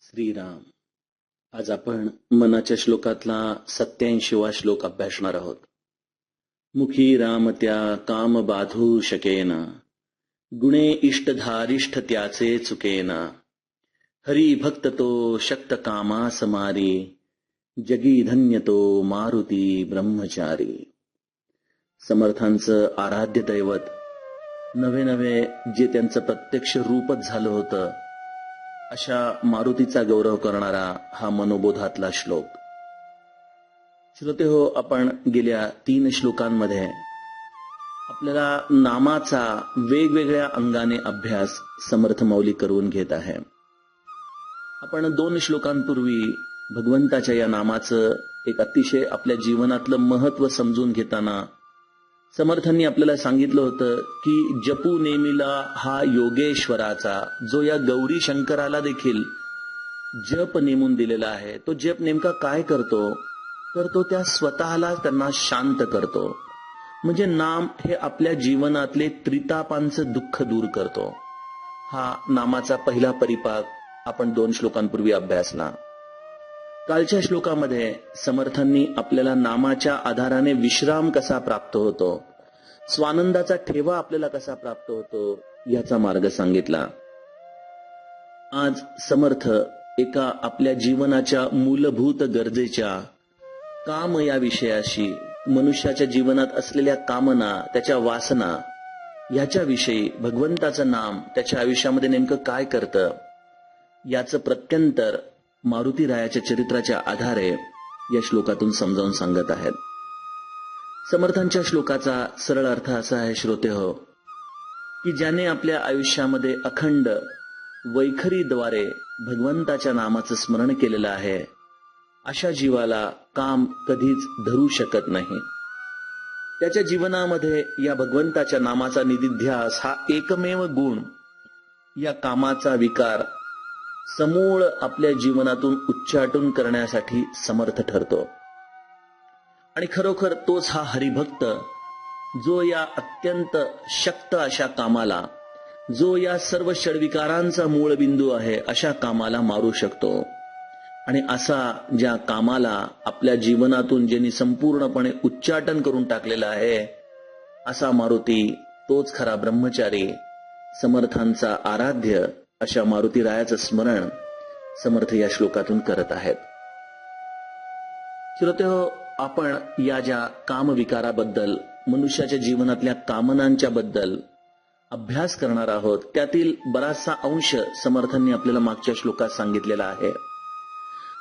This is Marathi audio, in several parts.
श्रीराम. आज आपण मनाच्या श्लोकातला 87वा श्लोक अभ्यासणार आहोत. मुखी राम त्या काम बाधू शकेना, गुणे इष्टधारिष्ठ त्याचे चुकेना. हरी भक्त तो शक्त कामा समारी, जगी धन्य तो मारुती ब्रह्मचारी. समर्थांचं आराध्य दैवत, नवे नवे जे त्यांचं प्रत्यक्ष रूपच झालं होतं, अशा मारुतीचा गौरव करणारा हा मनोबोधातला श्लोक. श्रोते हो, आपण गेल्या 3 श्लोकांमध्ये आपल्याला नामाचा वेगवेगळ्या अंगाने अभ्यास समर्थ माऊली करून घेत आहे. आपण 2 श्लोकांपूर्वी भगवंताच्या या नामाचं एक अतिशय आपल्या जीवनातलं महत्व समजून घेताना समर्थांनी आपल्याला सांगितलं होतं की जपू नेमिला हा योगेश्वराचा, जो या गौरी शंकराला देखील जप नेमून दिलेला आहे. तो जप नेमका काय करतो, तर तो त्या स्वतःला त्यांना शांत करतो. म्हणजे नाम हे आपल्या जीवनातले त्रितापांचं दुःख दूर करतो. हा नामाचा पहिला परिपाक आपण 2 श्लोकांपूर्वी अभ्यासला. कालच्या श्लोकामध्ये समर्थांनी आपल्याला नामाच्या आधाराने विश्राम कसा प्राप्त होतो, स्वानंदाचा ठेवा आपल्याला कसा प्राप्त होतो, याचा मार्ग सांगितला. आज समर्थ एका आपल्या जीवनाच्या मूलभूत गरजेच्या काम या विषयाशी, मनुष्याच्या जीवनात असलेल्या कामना, त्याच्या वासना याच्याविषयी भगवंताचं नाम त्याच्या आयुष्यामध्ये नेमकं काय करतं, याचं प्रत्यंतर मारुतीरायाच्या चरित्राच्या आधारे या श्लोकातून समजावून सांगत आहेत. समर्थांच्या श्लोकाचा सरळ अर्थ असा आहे, श्रोते हो, की ज्याने आपल्या आयुष्यामध्ये अखंड वैखरीद्वारे भगवंताच्या नामाचं स्मरण केलेलं आहे, अशा जीवाला काम कधीच धरू शकत नाही. त्याच्या जीवनामध्ये या भगवंताच्या नामाचा निधिध्यास हा एकमेव गुण या कामाचा विकार समूळ आपल्या जीवनातून उच्चाटन करण्यासाठी समर्थ ठरतो. आणि खरोखर तोच हा हरिभक्त, जो या अत्यंत शक्त अशा कामाला, जो या सर्व षड्विकारांचा मूळ बिंदू आहे, अशा कामाला मारू शकतो. आणि असा ज्या कामाला आपल्या जीवनातून ज्यांनी संपूर्णपणे उच्चाटन करून टाकलेलं आहे, असा मारुती, तोच खरा ब्रह्मचारी, समर्थांचा आराध्य अशा मारुतीरायाचं स्मरण समर्थ या श्लोकातून करत आहेत. श्रोते हो, आपण या ज्या कामविकाराबद्दल, मनुष्याच्या जीवनातल्या कामनांच्या बद्दल अभ्यास करणार आहोत, त्यातील बराचसा अंश समर्थांनी आपल्याला मागच्या श्लोकात सांगितलेला आहे.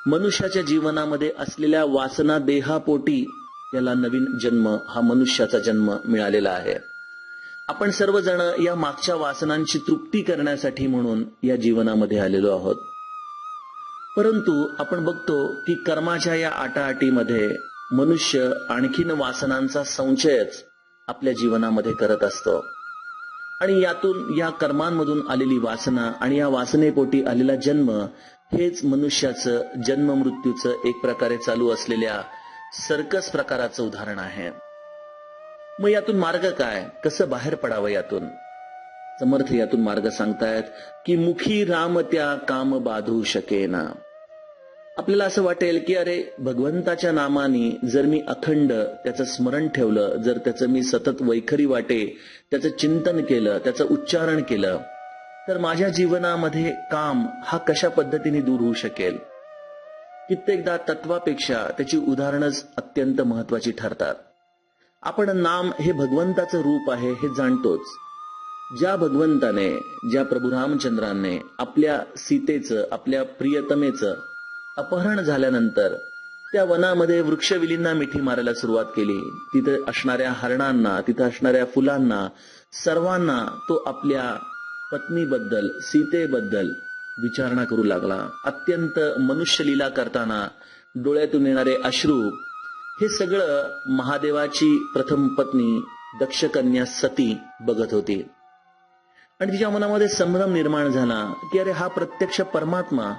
मनुष्याच्या जीवनामध्ये असलेल्या वासना देहापोटी याला नवीन जन्म, हा मनुष्याचा जन्म मिळालेला आहे. आपण सर्वजण या मागच्या वासनांची तृप्ती करण्यासाठी म्हणून या जीवनामध्ये आलेलो आहोत. परंतु आपण बघतो की कर्माच्या या आटाआटीमध्ये मनुष्य आणखीन वासनांचा संचयच आपल्या जीवनामध्ये करत असतो. आणि यातून, या कर्मांमधून आलेली वासना आणि या वासनेपोटी आलेला जन्म, हेच मनुष्याचं जन्म मृत्यूचं एक प्रकारे चालू असलेल्या सर्कस प्रकाराचं उदाहरण आहे. मग यातून मार्ग काय, कसं बाहेर पडावं यातून? समर्थ यातून मार्ग सांगतायत की मुखी राम त्या काम बाधू शकेना. आपल्याला असं वाटेल की अरे, भगवंताच्या नामाने जर मी अखंड त्याचं स्मरण ठेवलं, जर त्याचं मी सतत वैखरी वाटे त्याचं चिंतन केलं, त्याचं उच्चारण केलं, तर माझ्या जीवनामध्ये काम हा कशा पद्धतीने दूर होऊ शकेल? कित्येकदा तत्वापेक्षा त्याची उदाहरणच अत्यंत महत्वाची ठरतात. आपण नाम हे भगवंताचं रूप आहे हे जाणतोच. ज्या भगवंताने, ज्या प्रभू रामचंद्राने आपल्या सीतेचं, आपल्या प्रियतमेचं अपहरण झाल्यानंतर त्या वनामध्ये वृक्षविलींना मिठी मारायला सुरुवात केली, तिथे असणाऱ्या हरणांना, तिथे असणाऱ्या फुलांना, सर्वांना तो आपल्या पत्नीबद्दल, सीतेबद्दल विचारणा करू लागला. अत्यंत मनुष्यलीला करताना डोळ्यातून येणारे अश्रू, हे सगळं महादेवाची प्रथम पत्नी दक्षकन्या सती बघत होती. आणि तिच्या मनामध्ये संभ्रम निर्माण झाला की अरे, हा प्रत्यक्ष परमात्मा,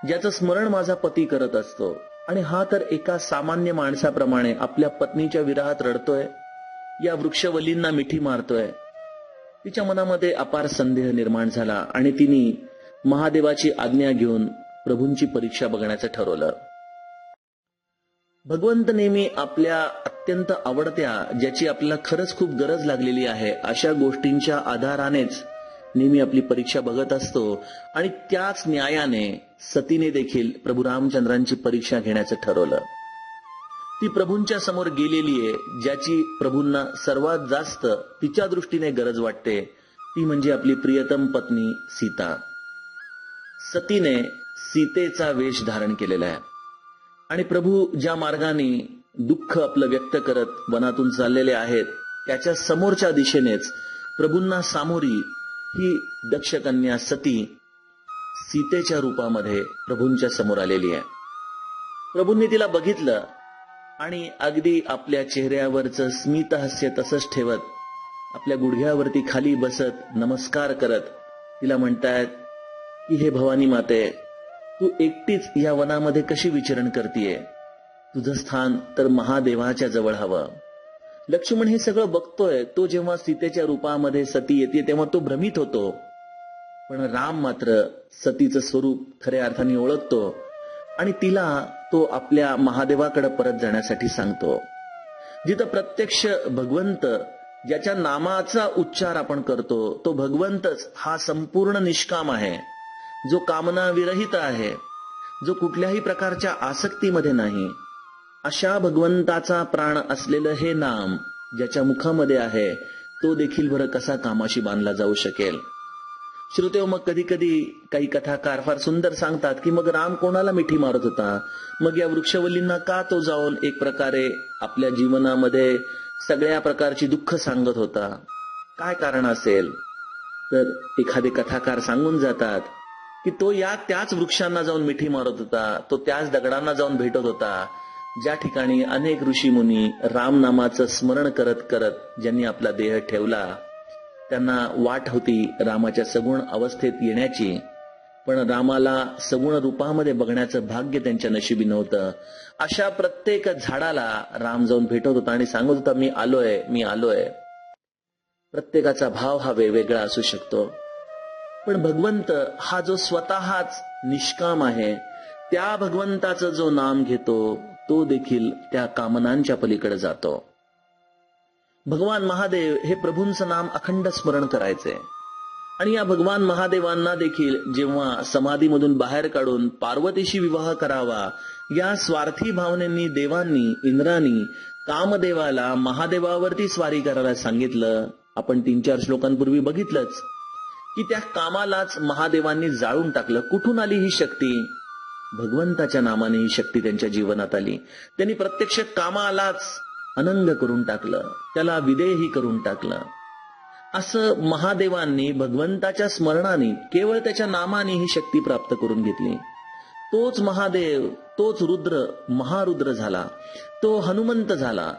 ज्याचं स्मरण माझा पती करत असतो, आणि हा तर एका सामान्य माणसाप्रमाणे आपल्या पत्नीच्या विरहात रडतोय, या वृक्षवल्लींना मिठी मारतोय. तिच्या मनामध्ये अपार संदेह निर्माण झाला आणि तिने महादेवाची आज्ञा घेऊन प्रभूंची परीक्षा बघण्याचं ठरवलं. भगवंत नेहमी आपल्या अत्यंत आवडत्या, ज्याची आपल्याला खरंच खूप गरज लागलेली आहे, अशा गोष्टींच्या आधारानेच नेहमी आपली परीक्षा बघत असतो. आणि त्याच न्यायाने सतीने देखील प्रभू रामचंद्रांची परीक्षा घेण्याचं ठरवलं. ती प्रभूंच्या समोर गेलेली आहे, ज्याची प्रभूंना सर्वात जास्त तिच्या दृष्टीने गरज वाटते, ती म्हणजे आपली प्रियतम पत्नी सीता. सतीने सीतेचा वेश धारण केलेला आहे आणि प्रभू ज्या मार्गाने दुःख आपलं व्यक्त करत वनातून चाललेले आहेत, त्याच्या समोरच्या दिशेनेच प्रभूंना सामोरी ही दक्षकन्या सती सीतेच्या रूपामध्ये प्रभूंच्या समोर आलेली आहे. प्रभूंनी तिला बघितलं आणि अगदी आपल्या चेहऱ्यावरचं स्मितहास्य तसंच ठेवत, आपल्या गुडघ्यावरती खाली बसत नमस्कार करत तिला म्हणतायत की हे भवानी माते, तू एकटीच या वनामध्ये कशी विचरण करतीये? तुझं स्थान तर महादेवाच्या जवळ हवं. लक्ष्मण हे सगळं बघतोय. तो जेव्हा सीतेच्या रूपामध्ये सती येते तेव्हा तो भ्रमित होतो, पण राम मात्र सतीचं स्वरूप खऱ्या अर्थाने ओळखतो आणि तिला तो आपल्या महादेवाकडे परत जाण्यासाठी सांगतो. जिथं प्रत्यक्ष भगवंत, ज्याच्या नामाचा उच्चार आपण करतो, तो भगवंतच हा संपूर्ण निष्काम आहे, जो कामना विरहित आहे, जो कुठल्याही प्रकारच्या आसक्तीमध्ये नाही, अशा भगवंताचा प्राण असलेलं हे नाम ज्याच्या मुखामध्ये आहे, तो देखील बरं कसा कामाशी बांधला जाऊ शकेल? श्रोते, मग कधी कधी काही कथाकार फार सुंदर सांगतात की मग राम कोणाला मिठी मारत होता? मग या वृक्षवल्लींना का तो जाऊन एक प्रकारे आपल्या जीवनामध्ये सगळ्या प्रकारची दुःख सांगत होता? काय कारण असेल? तर एखादे कथाकार सांगून जातात की तो त्याच वृक्षांना जाऊन मिठी मारत होता, तो त्याच दगडांना जाऊन भेटत होता, ज्या ठिकाणी अनेक ऋषी मुनी राम नामाचं स्मरण करत करत ज्यांनी आपला देह ठेवला, त्यांना वाट होती रामाच्या सगुण अवस्थेत येण्याची, पण रामाला सगुण रूपामध्ये बघण्याचं भाग्य त्यांच्या नशिबी नव्हतं. अशा प्रत्येक झाडाला राम जाऊन भेटत होता आणि सांगत होता, मी आलोय, मी आलोय. प्रत्येकाचा भाव हा वेगवेगळा असू शकतो, पण भगवंत हा जो स्वतःच निष्काम आहे, त्या भगवंताचं जो नाम घेतो तो देखील त्या कामनांच्या पलीकडे जातो. भगवान महादेव हे प्रभूंचं नाम अखंड स्मरण करायचे आणि या भगवान महादेवांना देखील जेव्हा समाधीमधून बाहेर काढून पार्वतीशी विवाह करावा, या स्वार्थी भावनेंनी देवांनी, इंद्रानी कामदेवाला महादेवावरती स्वारी करायला सांगितलं. आपण 3-4 श्लोकांपूर्वी बघितलंच की त्या कामालाच महादेवांनी जाळून टाकलं. कुठून आली ही शक्ती? भगवंताच्या नामाने ही शक्ती त्यांच्या जीवनात आली. त्यांनी प्रत्यक्ष कामालाच अनंग करून टाकलं, त्याला विदेही करून टाकलं. असं महादेवांनी भगवंताच्या स्मरणाने, केवळ त्याच्या नामाने ही शक्ती प्राप्त करून घेतली. तोच महादेव, तोच रुद्र महारुद्र झाला, तो हनुमंत झाला,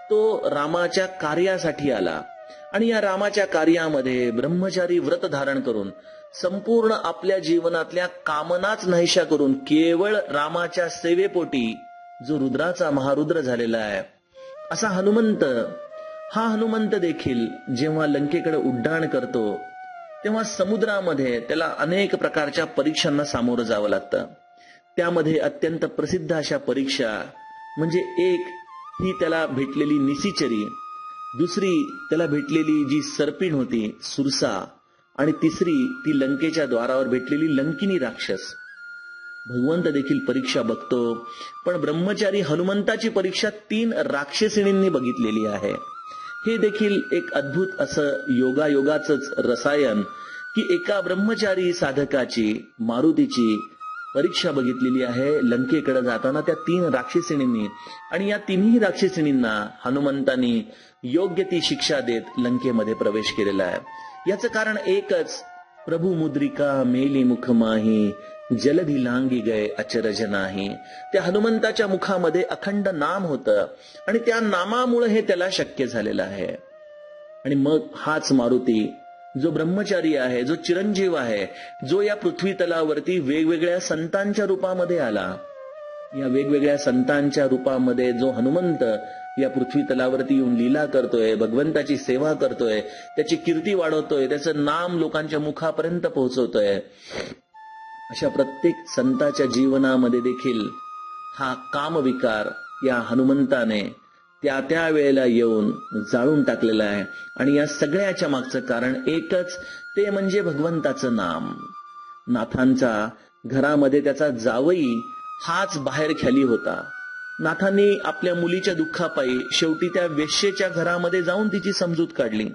तो रामाच्या कार्यासाठी आला आणि या रामाच्या कार्यामध्ये ब्रह्मचारी व्रत धारण करून संपूर्ण आपल्या जीवनातल्या कामनाच नाहीशा करून केवळ रामाच्या सेवेपोटी जो रुद्राचा महारुद्र झालेला आहे, असा हनुमंत, हा हनुमंत देखील जेव्हा लंकेकडे उड्डाण करतो तेव्हा समुद्रामध्ये त्याला अनेक प्रकारच्या परीक्षांना सामोरं जावं लागतं. त्यामध्ये अत्यंत प्रसिद्ध अशा परीक्षा म्हणजे एक ही त्याला भेटलेली निशिचरी, दुसरी त्याला भेटलेली जी सर्पिण होती सुरसा, आणि तिसरी ती लंकेच्या द्वारावर भेटलेली लंकिनी राक्षस. भगवंत देखील परीक्षा बघतो, पण ब्रह्मचारी हनुमंताची परीक्षा 3 राक्षसिणींनी बघितलेली आहे. हे देखील एक अद्भुत असं योगायोगाचंच रसायन की एका ब्रह्मचारी साधकाची, मारुतीची परीक्षा बघितलेली आहे लंकेकडे जाताना त्या 3 राक्षसिणींनी, आणि या 3ही राक्षसिणींना हनुमंतांनी योग्य ती शिक्षा देत लंकेमध्ये प्रवेश केलेला आहे. याचं कारण एकच, प्रभू मुद्रिका मेली मुख माही, जलधी लांगी गए अचरज नाही. त्या हनुमंताच्या मुखामध्ये अखंड नाम होतं आणि त्या नामामुळे हे त्याला शक्य झालेलं आहे. आणि मग हाच मारुती जो ब्रह्मचारी आहे, जो चिरंजीव आहे, जो या पृथ्वी तलावरती वेगवेगळ्या संतांच्या रूपामध्ये आला, या वेगवेगळ्या संतांच्या रूपामध्ये जो हनुमंत या पृथ्वी तलावरती येऊन लीला करतोय, भगवंताची सेवा करतोय, त्याची कीर्ती वाढवतोय, त्याचं नाम लोकांच्या मुखापर्यंत पोहोचवतोय, अशा प्रत्येक संताच्या जीवनामध्ये देखील हा कामविकार या हनुमंताने त्या वेळेला येऊन जाळून टाकलेला आहे. आणि या सगळ्याच्या मागचं कारण एकच, ते म्हणजे भगवंताचं नाम. नाथांचा घरामध्ये त्याचा जावई हाच बाहेर ख्याली होता. नाथांनी आपल्या मुलीच्या दुःखापायी शेवटी त्या वेश्येच्या घरामध्ये जाऊन तिची समजूत काढली.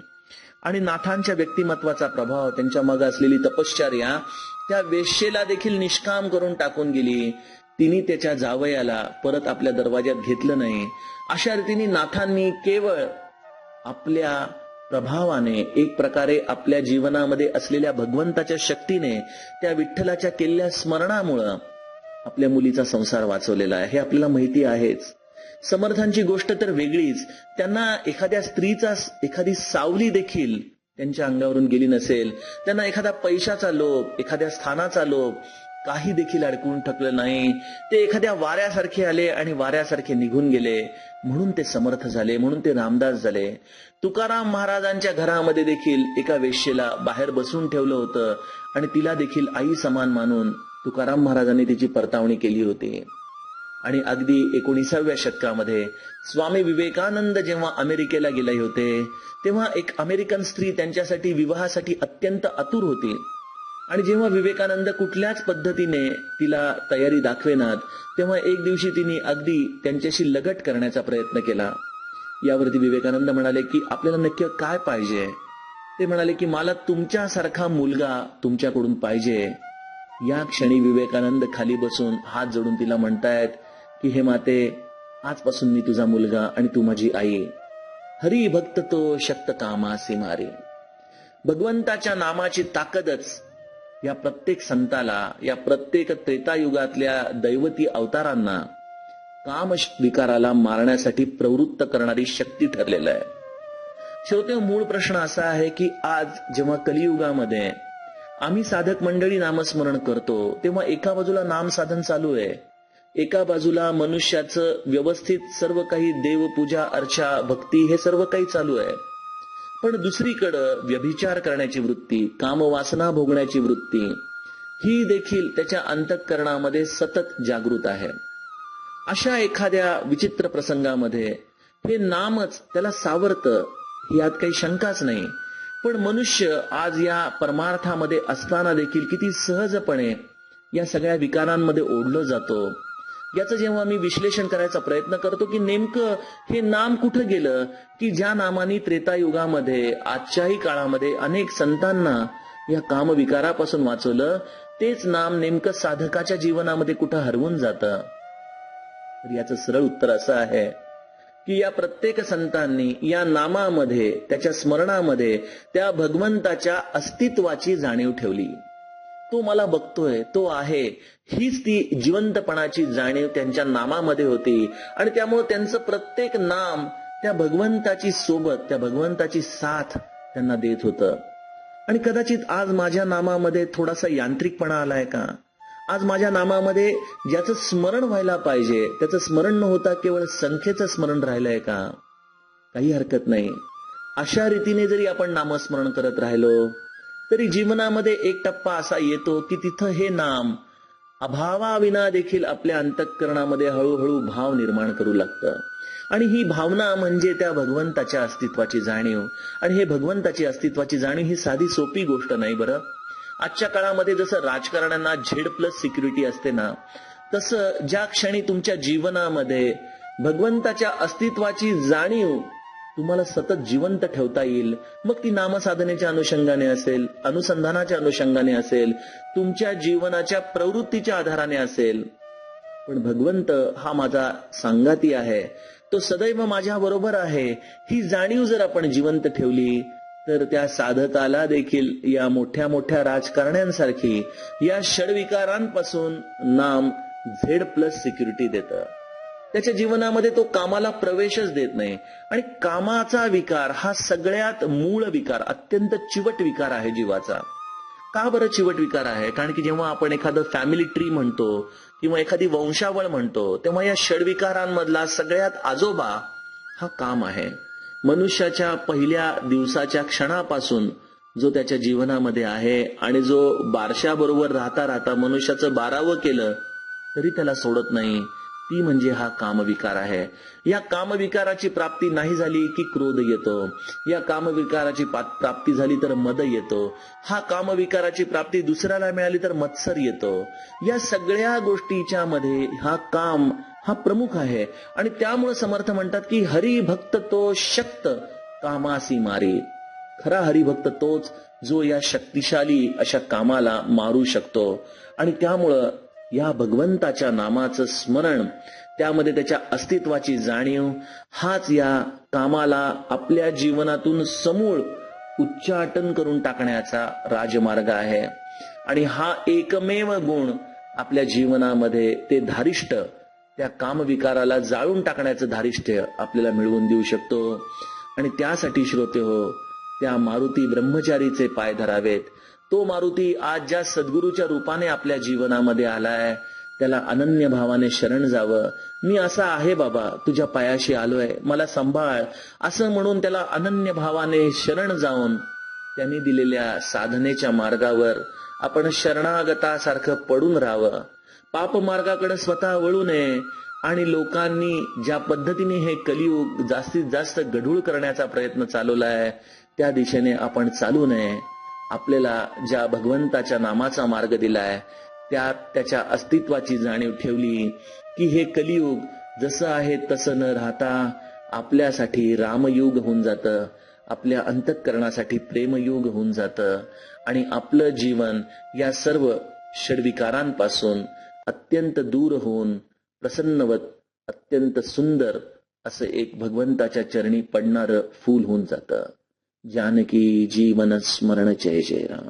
आणि नाथांच्या व्यक्तिमत्वाचा प्रभाव, त्यांच्या मग असलेली तपश्चर्या त्या वेश्येला देखील निष्काम करून टाकून गेली. तिने त्याच्या जावयाला परत आपल्या दरवाज्यात घेतलं नाही. अशा रीतीने नाथांनी केवळ आपल्या प्रभावाने, एक प्रकारे आपल्या जीवनामध्ये असलेल्या भगवंताच्या शक्तीने, त्या विठ्ठलाच्या केलेल्या स्मरणामुळं आपल्या मुलीचा संसार वाचवलेला आहे. हे आपल्याला माहिती आहेच. समर्थांची गोष्ट तर वेगळीच. त्यांना एखाद्या स्त्रीचा एखादी सावली देखील त्यांच्या अंगावरून गेली नसेल. त्यांना एखादा पैशाचा लोभ, एखाद्या स्थानाचा लोभ काही देखील अडकून ठकलं नाही. ते एखाद्या वाऱ्यासारखे आले आणि वाऱ्यासारखे निघून गेले. म्हणून ते समर्थ झाले, म्हणून ते रामदास झाले. तुकाराम महाराजांच्या घरामध्ये देखील एका वेश्येला बाहेर बसून ठेवलं होतं आणि तिला देखील आई समान मानून तुकाराम महाराजांनी तिची परतावणी केली होती. आणि अगदी 19व्या शतकामध्ये स्वामी विवेकानंद जेव्हा अमेरिकेला गेले होते, तेव्हा एक अमेरिकन स्त्री त्यांच्यासाठी विवाहासाठी अत्यंत आतुर होती. आणि जेव्हा विवेकानंद कुठल्याच पद्धतीने तिला तयारी दाखवेनात, तेव्हा एक दिवशी तिने अगदी त्यांच्याशी लगट करण्याचा प्रयत्न केला. यावरती विवेकानंद म्हणाले की आपल्याला नक्की काय पाहिजे? ते म्हणाले की मला तुमच्यासारखा मुलगा तुमच्याकडून पाहिजे. या क्षणी विवेकानंद खाली बसून हात जोडून तिला म्हणतायत की हे माते, आजपासून मी तुझा मुलगा आणि तू माझी आई. हरी भक्त तो शक्त कामासी मारी. भगवंताच्या नामाची ताकदच या प्रत्येक संताला, या प्रत्येक त्रेतायुगातल्या दैवती अवतारांना काम विकाराला मारण्यासाठी प्रवृत्त करणारी शक्ती ठरलेलं आहे. शेवटी मूळ प्रश्न असा आहे की आज जेव्हा कलियुगामध्ये आम्ही साधक मंडळी नामस्मरण करतो, तेव्हा एका बाजूला नाम साधन चालू आहे, एका बाजूला मनुष्याचं व्यवस्थित सर्व काही देवपूजा, अर्चा, भक्ती हे सर्व काही चालू आहे. पण दुसरीकडं व्यभिचार करण्याची वृत्ती, कामवासना भोगण्याची वृत्ती ही देखील त्याच्या अंतःकरणामध्ये सतत जागृत आहे. अशा एखाद्या विचित्र प्रसंगामध्ये हे नामच त्याला सावरतं, यात काही शंकाच नाही. पण मनुष्य आज या परमार्थामध्ये असताना देखील किती सहजपणे या सगळ्या विकारांमध्ये ओढलं जातो, याचं जेव्हा मी विश्लेषण करायचा प्रयत्न करतो की नेमकं हे नाम कुठं गेलं, की ज्या नामाने त्रेतायुगामध्ये, आजच्याही काळामध्ये अनेक संतांना या कामविकारापासून वाचवलं, तेच नाम नेमकं साधकाच्या जीवनामध्ये कुठं हरवून जातं. तर याचं सरळ उत्तर असं आहे की या प्रत्येक संतांनी या नामामध्ये, त्याच्या स्मरणामध्ये त्या भगवंताच्या अस्तित्वाची जाणीव ठेवली. तो मला बघतोय, तो आहे, हीच ती जिवंतपणाची जाणीव त्यांच्या नामामध्ये होती. आणि त्यामुळे त्यांचं प्रत्येक नाम त्या भगवंताची सोबत, त्या भगवंताची साथ त्यांना देत होतं. आणि कदाचित आज माझ्या नामामध्ये थोडासा यांत्रिकपणा आलाय का? आज माझ्या नामामध्ये ज्याचं स्मरण व्हायला पाहिजे त्याचं स्मरण न होता केवळ संख्येचं स्मरण राहिलंय का? काही हरकत नाही. अशा रीतीने जरी आपण नामस्मरण करत राहिलो तरी जीवनामध्ये एक टप्पा असा येतो की तिथं हे नाम अभावाविना देखील आपल्या अंतःकरणामध्ये हळूहळू भाव निर्माण करू लागतं. आणि ही भावना म्हणजे त्या भगवंताच्या अस्तित्वाची जाणीव. आणि हे भगवंताची अस्तित्वाची जाणीव ही साधी सोपी गोष्ट नाही बरं. आजच्या काळामध्ये जसं राजकारण्यांना Z+ सिक्युरिटी असते ना, तसं ज्या क्षणी तुमच्या जीवनामध्ये भगवंताच्या अस्तित्वाची जाणीव तुम्हाला सतत जिवंत ठेवता येईल, मग ती नामसाधनेच्या अनुषंगाने असेल, अनुसंधानाच्या अनुषंगाने असेल, तुमच्या जीवनाच्या प्रवृत्तीच्या आधाराने असेल. पण भगवंत हा माझा सांगाती आहे, तो सदैव माझ्या बरोबर आहे, ही जाणीव जर आपण जिवंत ठेवली तर त्या साधकाला देखील या मोठ्या मोठ्या राजकारण्यांसारखी या षडविकारांपासून नाम Z+ सिक्युरिटी देतं. त्याच्या जीवनामध्ये तो कामाला प्रवेशच देत नाही. आणि कामाचा विकार हा सगळ्यात मूळ विकार, अत्यंत चिवट विकार आहे जीवाचा. का बरं चिवट विकार आहे? कारण की जेव्हा आपण एखादं फॅमिली ट्री म्हणतो किंवा एखादी वंशावळ म्हणतो, तेव्हा या षडविकारांमधला सगळ्यात आजोबा हा काम आहे. मनुष्याच्या पहिल्या दिवसाच्या क्षणापासून जो त्याच्या जीवनामध्ये आहे आणि जो बारशाबरोबर राहता राहता मनुष्याचं 12वं केलं तरी त्याला सोडत नाही, ती म्हणजे हा कामविकार आहे. या कामविकाराची प्राप्ती नाही झाली की क्रोध येतो, या कामविकाराची प्राप्ती झाली तर मद येतो, हा कामविकाराची प्राप्ती दुसऱ्याला मिळाली तर मत्सर येतो. या सगळ्या गोष्टीच्या मध्ये हा काम हा प्रमुख आहे. आणि त्यामुळे समर्थ म्हणतात की हरिभक्त तो शक्त कामासी मारी. खरा हरिभक्त तोच जो या शक्तिशाली अशा कामाला मारू शकतो. आणि त्यामुळं या भगवंताच्या नामाचं स्मरण, त्यामध्ये त्याच्या अस्तित्वाची जाणीव, हाच या कामाला आपल्या जीवनातून समूळ उच्चाटन करून टाकण्याचा राजमार्ग आहे. आणि हा एकमेव गुण आपल्या जीवनामध्ये ते धारिष्ट, त्या कामविकाराला जाळून टाकण्याचं धारिष्ट्य आपल्याला मिळवून देऊ शकतो. आणि त्यासाठी श्रोते हो, त्या मारुती ब्रह्मचारीचे पाय धरावेत. तो मारुती आज ज्या सद्गुरूच्या रूपाने आपल्या जीवनामध्ये आलाय, त्याला अनन्य भावाने शरण जावं. मी असा आहे बाबा, तुझ्या पायाशी आलोय, मला सांभाळ, असं म्हणून त्याला अनन्य भावाने शरण जाऊन त्यांनी दिलेल्या साधनेच्या मार्गावर आपण शरणागतासारखं पडून राहावं. पाप मार्गाकडे स्वतः वळू नये. आणि लोकांनी ज्या पद्धतीने हे कलियुग जास्तीत जास्त गढूळ करण्याचा प्रयत्न चालवलाय, त्या दिशेने आपण चालू नये. आपल्याला ज्या भगवंताच्या नामाचा मार्ग दिलाय, त्यात त्याच्या अस्तित्वाची जाणीव ठेवली की हे कलियुग जसं आहे तसं न राहता आपल्यासाठी रामयुग होऊन जातं, आपल्या अंतःकरणासाठी प्रेमयुग होऊन जातं. आणि आपलं जीवन या सर्व षड्विकारांपासून अत्यंत दूर होऊन प्रसन्नवत अत्यंत सुंदर असं एक भगवंताच्या चरणी पडणारं फूल होऊन जातं. जानकी जीवन स्मरण जय जय राम.